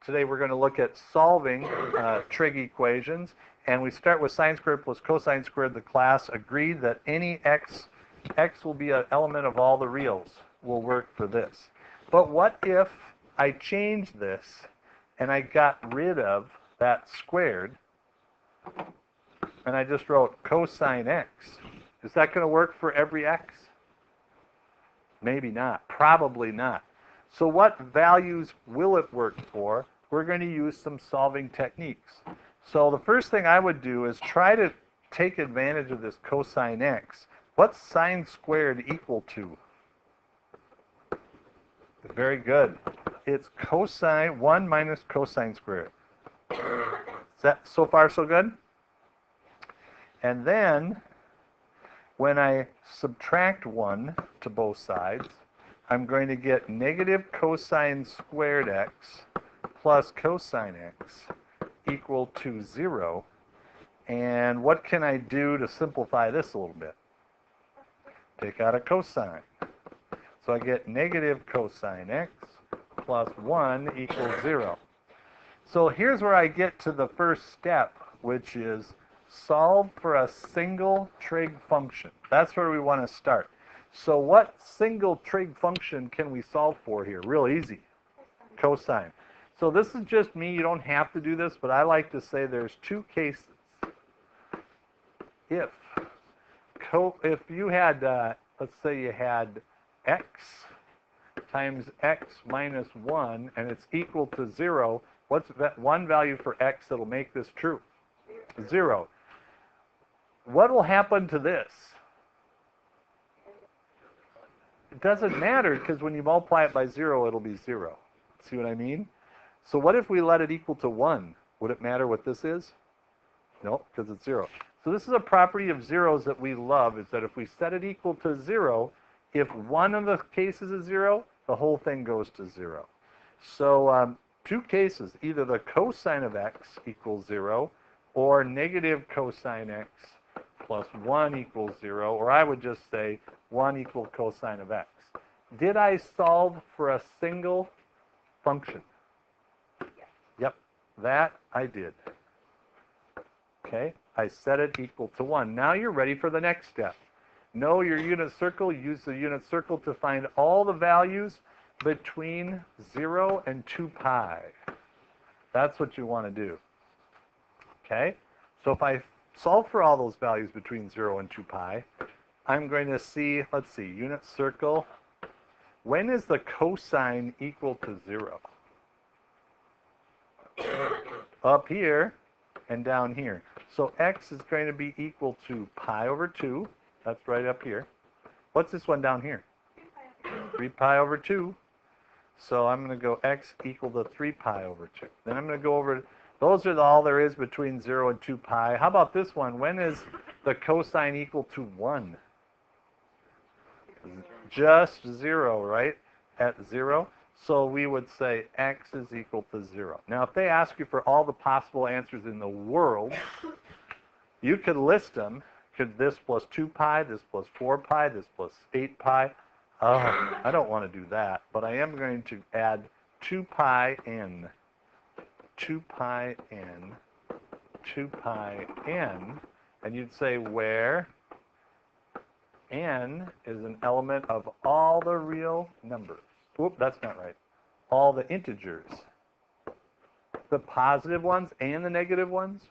Today we're going to look at solving trig equations, and we start with sine squared plus cosine squared. The class agreed that any x will be an element of all the reals will work for this. But what if I change this and I got rid of that squared and I just wrote cosine x? Is that going to work for every x? Maybe not. Probably not. So what values will it work for? We're going to use some solving techniques. So the first thing I would do is try to take advantage of this cosine x. What's sine squared equal to? Very good. It's cosine 1 minus cosine squared. Is that so far so good? And then when I subtract 1 to both sides, I'm going to get negative cosine squared x plus cosine x equal to 0. And what can I do to simplify this a little bit? Take out a cosine. So I get negative cosine x plus 1 equals 0. So here's where I get to the first step, which is solve for a single trig function. That's where we want to start. So what single trig function can we solve for here? Real easy. Cosine. So this is just me. You don't have to do this, but I like to say there's two cases. If you had, let's say you had x times x minus 1, and it's equal to 0, what's that one value for x that'll make this true? 0. What will happen to this? It doesn't matter, because when you multiply it by 0, it'll be 0. See what I mean? So what if we let it equal to 1? Would it matter what this is? No, because it's 0. So this is a property of zeros that we love, is that if we set it equal to 0, if one of the cases is 0, the whole thing goes to 0. So two cases, either the cosine of x equals 0, or negative cosine x plus 1 equals 0, or I would just say 1 equals cosine of x. Did I solve for a single function? Yep, that I did. Okay, I set it equal to 1. Now you're ready for the next step. Know your unit circle. Use the unit circle to find all the values between 0 and 2 pi. That's what you want to do. Okay, so if I solve for all those values between 0 and 2 pi, I'm going to see, let's see, unit circle. When is the cosine equal to 0? Up here and down here. So x is going to be equal to pi over 2. That's right up here. What's this one down here? 3 pi over 2. So I'm going to go x equal to 3 pi over 2. Then I'm going to go over, those are all there is between 0 and 2 pi. How about this one? When is the cosine equal to 1? Just 0, right? At 0. So we would say x is equal to 0. Now, if they ask you for all the possible answers in the world, you could list them. Could this plus 2 pi, this plus 4 pi, this plus 8 pi. I don't want to do that, but I am going to add 2 pi n. 2 pi n. 2 pi n. And you'd say where n is an element of all the real numbers. Whoop, that's not right. All the integers. The positive ones and the negative ones?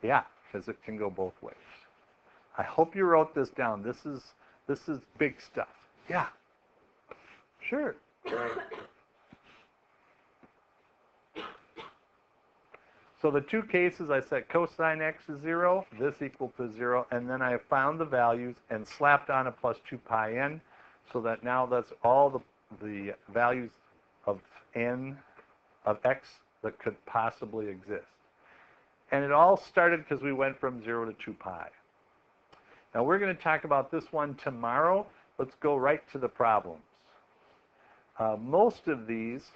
Yeah, because it can go both ways. I hope you wrote this down. This is big stuff. Yeah. Sure. So the two cases, I set cosine x is 0, this equal to 0, and then I found the values and slapped on a plus 2 pi n, so that now that's all the values of n, of x, that could possibly exist. And it all started because we went from 0 to 2 pi. Now we're going to talk about this one tomorrow. Let's go right to the problems. Most of these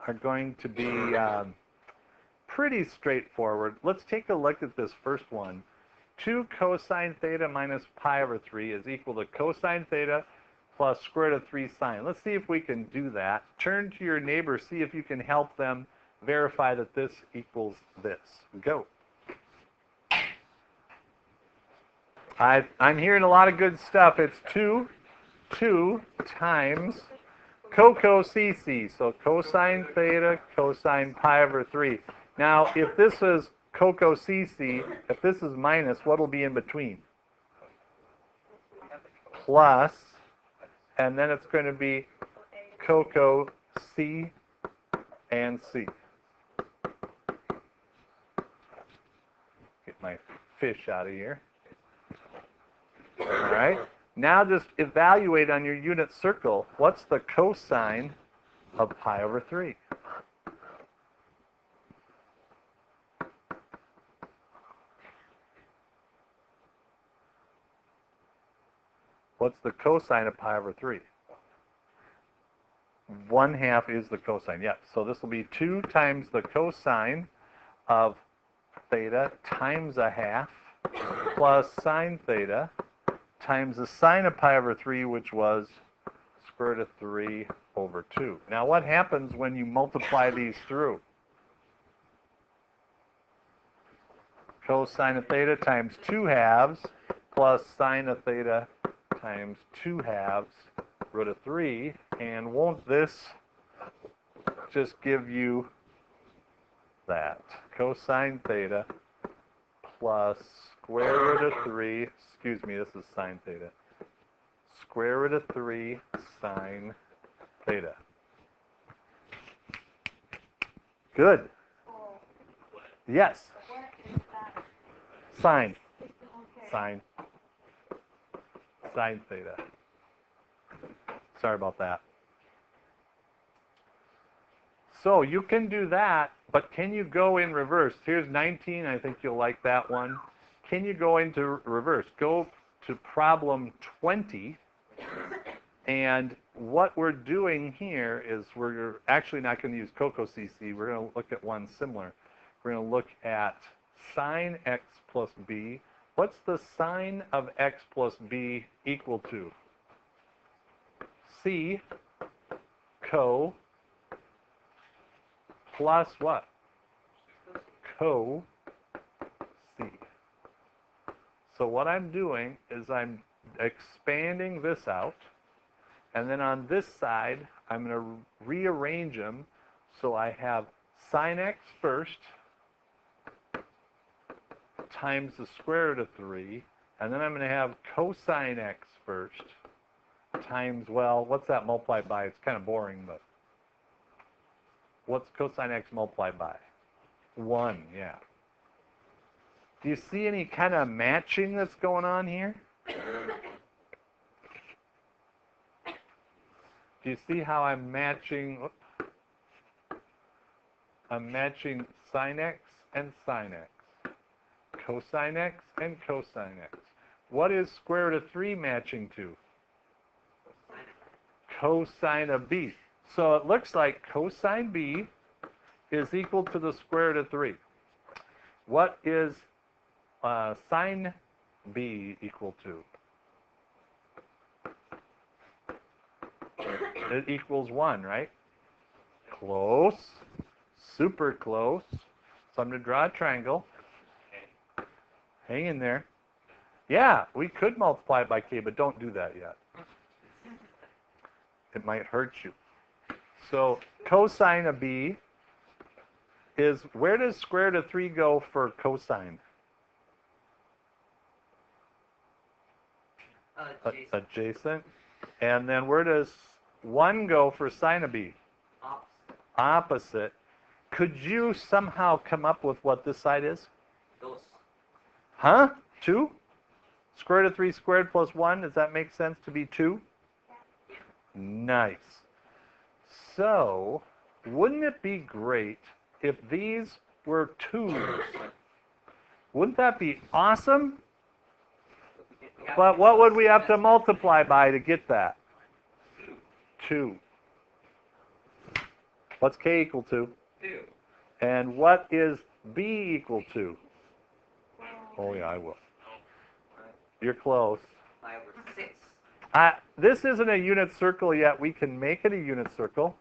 are going to be pretty straightforward. Let's take a look at this first one. 2 cosine theta minus pi over 3 is equal to cosine theta plus square root of 3 sine. Let's see if we can do that. Turn to your neighbor, see if you can help them verify that this equals this. Go. I'm hearing a lot of good stuff. It's 2 times cocosine. So cosine theta, cosine pi over 3. Now, if this is cocosine, if this is minus, what will be in between? Plus, and then it's going to be coco C and C. Get my fish out of here. All right. Now just evaluate on your unit circle, what's the cosine of pi over 3? What's the cosine of pi over 3? 1/2 is the cosine. Yep. So this will be 2 times the cosine of theta times 1/2 plus sine theta times the sine of pi over 3, which was square root of 3 over 2. Now what happens when you multiply these through? Cosine of theta times 2/2 plus sine of theta times 2/2 root of 3. And won't this just give you that? Cosine theta plus square root of 3, excuse me, this is sine theta. Square root of 3 sine theta. Good. Yes. Sine. Sine. Sine theta. Sorry about that. So you can do that, but can you go in reverse? Here's 19. I think you'll like that one. Can you go into reverse? Go to problem 20. And what we're doing here is we're actually not going to use cocosine. We're going to look at one similar. We're going to look at sine x plus b. What's the sine of x plus b equal to? C co plus what? Co C. So what I'm doing is I'm expanding this out, and then on this side I'm going to rearrange them so I have sine x first times the square root of 3, and then I'm going to have cosine x first times, well, what's that multiplied by? It's kind of boring, but what's cosine x multiplied by? 1, yeah. Do you see any kind of matching that's going on here? Do you see how I'm matching? I'm matching sine x and sine x, cosine x and cosine x. What is square root of 3 matching to? Cosine of b. So it looks like cosine b is equal to the square root of 3. What is sine b equal to? It equals 1, right? Close. Super close. So I'm going to draw a triangle. Hang in there. Yeah, we could multiply it by k, but don't do that yet. It might hurt you. So cosine of b is, where does square root of 3 go for cosine? Adjacent. And then where does 1 go for sine of b? Opposite. Could you somehow come up with what this side is? Huh? 2? Square root of 3 squared plus 1, does that make sense to be 2? Nice. So, wouldn't it be great if these were 2's? Wouldn't that be awesome? But what would we have to multiply by to get that? 2. What's k equal to? 2. And what is b equal to? Oh, yeah, I will. You're close. 5 over 6. This isn't a unit circle yet. We can make it a unit circle.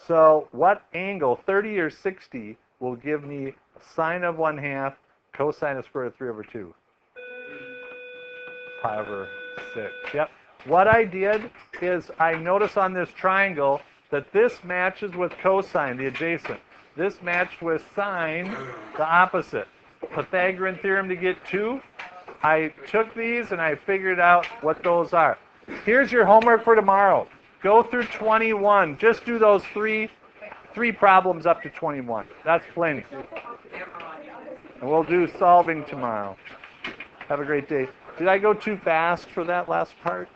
So what angle, 30 or 60, will give me sine of 1/2 cosine of square root of 3 over 2? Pi over 6. Yep. What I did is I notice on this triangle that this matches with cosine, the adjacent. This matched with sine, the opposite. Pythagorean theorem to get 2. I took these and I figured out what those are. Here's your homework for tomorrow. Go through 21. Just do those three problems up to 21. That's plenty. And we'll do solving tomorrow. Have a great day. Did I go too fast for that last part?